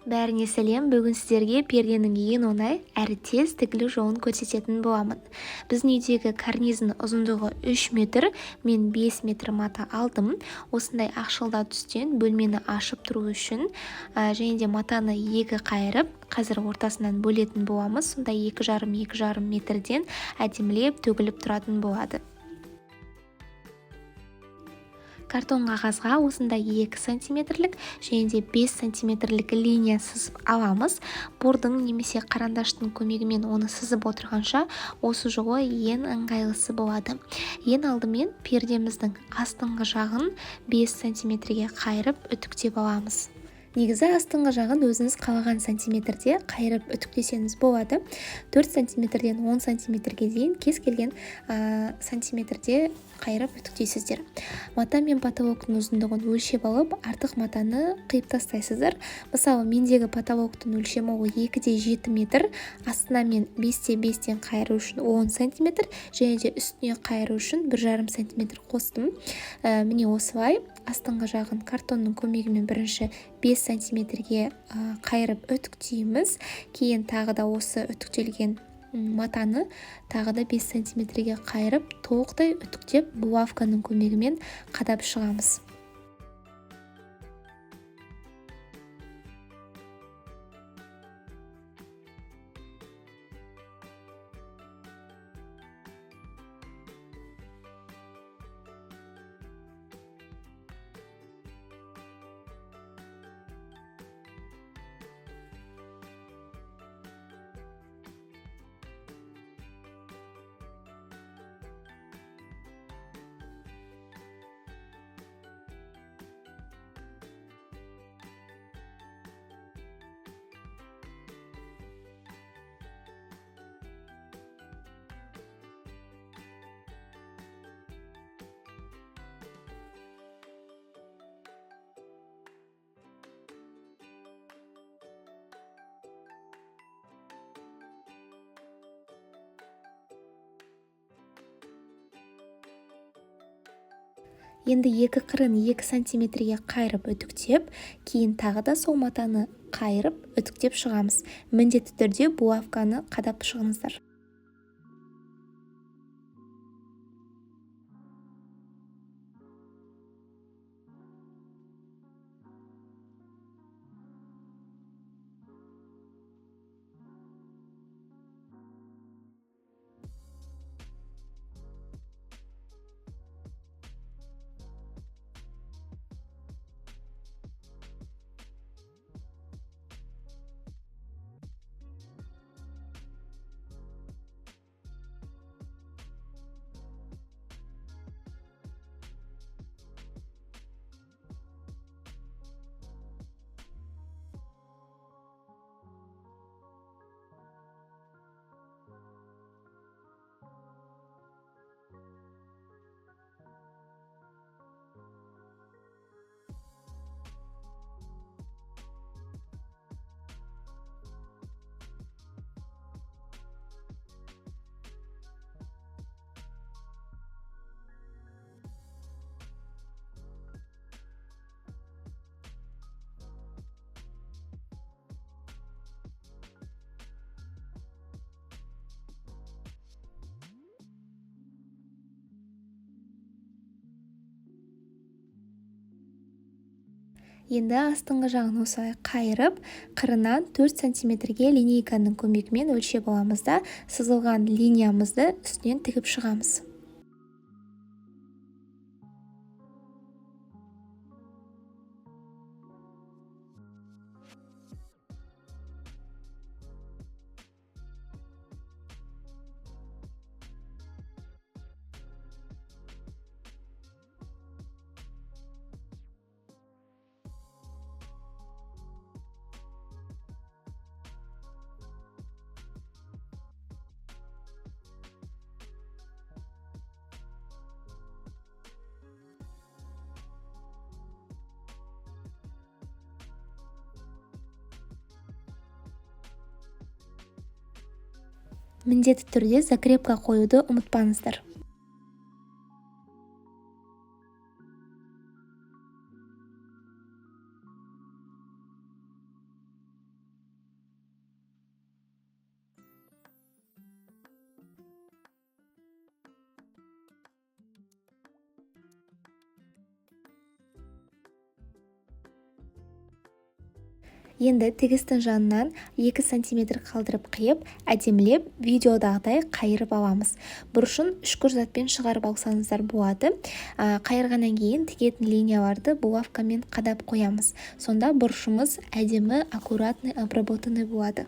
Бәріне сәлем, бүгін сіздерге перденің ең оңай әрі тез тігілу жолын көрсететін боламын. Біздің үйдегі карниздің ұзындығы 3 метр, мен 5 метр мата алдым. Осындай ақшылда түстен бөлмені ашып тұру үшін және де матаны екі қайырып, қазір ортасынан бөлетін боламыз. Сонда 2,5 метрден әдемілеп төгіліп тұратын болады. Картон қағазға осындай 2 сантиметрлік және де 5 сантиметрлік линия сызып аламыз. Бордың немесе қарандаштың көмегімен оны сызып отырғанша осы жолы ең ыңғайлысы болады. Ең алдымен пердеміздің астыңғы жағын 5 сантиметрге қайырып үтіктеп аламыз. Негізі астыңғы жағын өзіңіз қалаған сантиметрде қайырып үтіктесеңіз болады. 4 сантиметрден 10 сантиметрге дейін кез келген сантиметрде қайырып үтіктейсіздер. Мата мен потолоктың ұзындығын өлшеп алып, артық матаны қиып тастайсыздар. Мысалы, мендегі потолоктың өлшемі 2,7 метр, астына мен 5,5-тен қайыру үшін 10 сантиметр, және де үстіне қайыру үшін 1,5 сантиметр қостым. Міне осылай астыңғы жағын картонның көмегімен бірінші 5 сантиметрге қайырып үтіктейміз. Кейін тағы да осы үтіктелген матаны тағы да 5 сантиметрге қайырып толықтай үтіктеп булавканың көмегімен қадап шығамыз. Енді екі қырын 2 сантиметрге қайырып үтіктеп, кейін тағы да сол матаны қайырып үтіктеп шығамыз. Міндетті түрде булавканы қадап шығыңыздар. Енді астыңғы жағын осылай қайырып, қырынан 4 сантиметрге линейканың көмегімен өлшеп аламыз да, сызылған линиямызды үстінен тігіп шығамыз. Міндетті түрде закрепка қоюды ұмытпаңыздар. Енді тігістің жанынан 2 см қалдырып қиып, әдемілеп видеодағыдай қайырып аламыз. Бұрышын үшкір затпен шығарып алсаңыздар болады. Қайырғаннан кейін тігетін линияларды булавкамен қадап қоямыз. Сонда бұрышымыз әдемі, аккуратный, обработанный болады.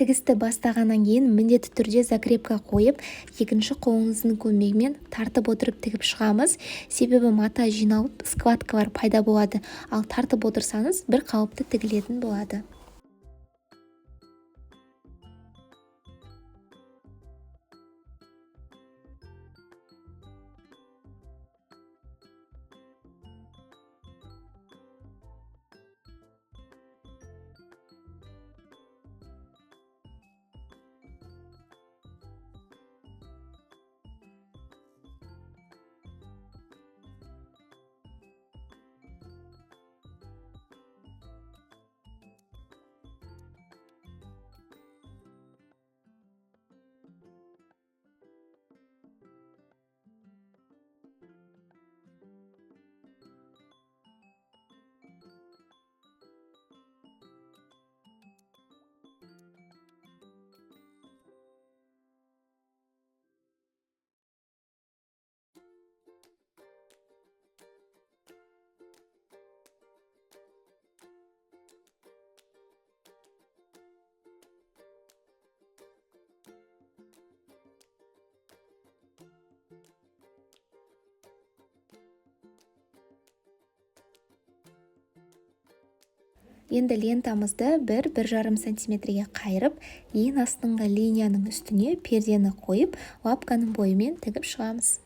Тігісті бастағаннан кейін міндетті түрде закрепка қойып, екінші қолыңыздың көмегімен тартып отырып тігіп шығамыз. Себебі мата жиналып, складкалар пайда болады, ал тартып отырсаңыз бір қалыпты тігілетін болады. Енді лентамызды 1-1,5 сантиметрге қайырып, ең астыңғы линияның үстіне пердені қойып, лапканың бойымен тігіп шығамыз.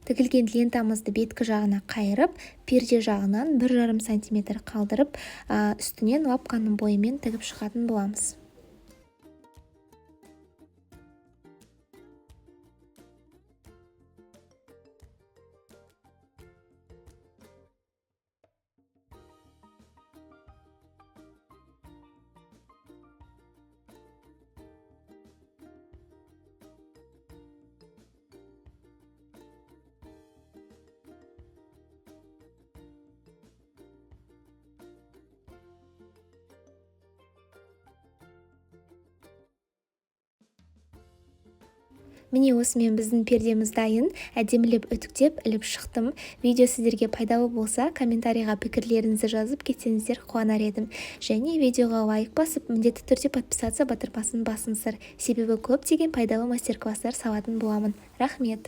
Тігілген лентамызды беткі жағына қайырып, перде жағынан 1,5 сантиметр қалдырып, үстінен лапканың бойымен тігіп шығатын боламыз. Міне осымен біздің пердеміз дайын, әдемілеп үтіктеп іліп шықтым. Видео сіздерге пайдалы болса, комментарийға пікірлеріңізді жазып кетсеңіздер қуанар едім. Және видеоға лайк басып, міндетті түрде подписация батырмасын басыңыздар. Себебі көптеген пайдалы мастер-класстар салатын боламын. Рахмет!